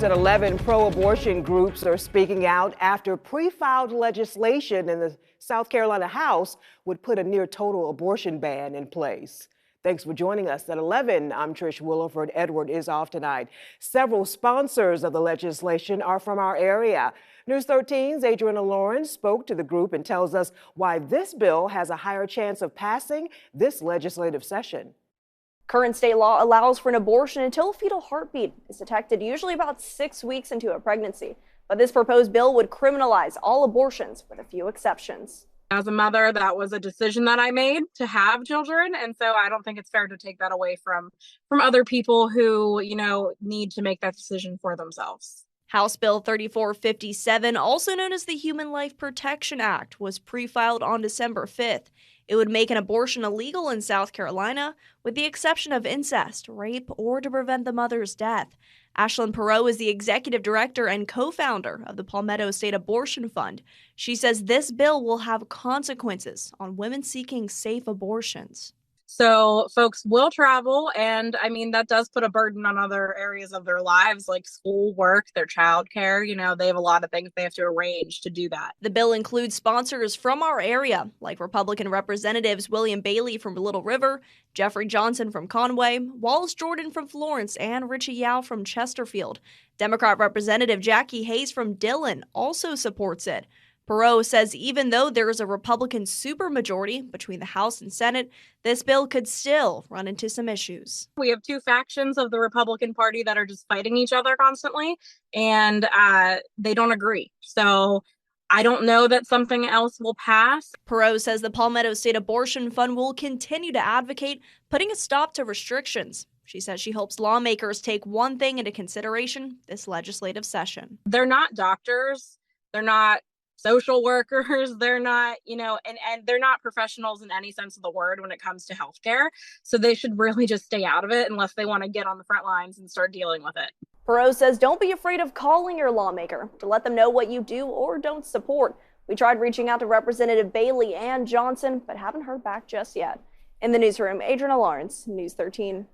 At 11 pro-abortion groups are speaking out after pre-filed legislation in the South Carolina House would put a near-total abortion ban in place. Thanks for joining us at 11. I'm Trish Williford. Edward is off tonight. Several sponsors of the legislation are from our area. News 13's Adriana Lawrence spoke to the group and tells us why this bill has a higher chance of passing this legislative session. Current state law allows for an abortion until fetal heartbeat is detected, usually about 6 weeks into a pregnancy. But this proposed bill would criminalize all abortions with a few exceptions. As a mother, that was a decision that I made to have children. And so I don't think it's fair to take that away from other people who, need to make that decision for themselves. House Bill 3457, also known as the Human Life Protection Act, was pre-filed on December 5th. It would make an abortion illegal in South Carolina, with the exception of incest, rape, or to prevent the mother's death. Ashlyn Perot is the executive director and co-founder of the Palmetto State Abortion Fund. She says this bill will have consequences on women seeking safe abortions. So folks will travel, and that does put a burden on other areas of their lives, like school, work, their childcare. They have a lot of things they have to arrange to do that. The bill includes sponsors from our area, like Republican Representatives William Bailey from Little River, Jeffrey Johnson from Conway, Wallace Jordan from Florence, and Richie Yao from Chesterfield. Democrat Representative Jackie Hayes from Dillon also supports it. Perot says even though there is a Republican supermajority between the House and Senate, this bill could still run into some issues. We have two factions of the Republican Party that are just fighting each other constantly, and they don't agree. So I don't know that something else will pass. Perot says the Palmetto State Abortion Fund will continue to advocate putting a stop to restrictions. She says she hopes lawmakers take one thing into consideration this legislative session. They're not doctors. They're not social workers. They're not, and they're not professionals in any sense of the word when it comes to healthcare. So they should really just stay out of it unless they want to get on the front lines and start dealing with it. Perot says don't be afraid of calling your lawmaker to let them know what you do or don't support. We tried reaching out to Representative Bailey and Johnson, but haven't heard back just yet. In the newsroom, Adriana Lawrence, News 13.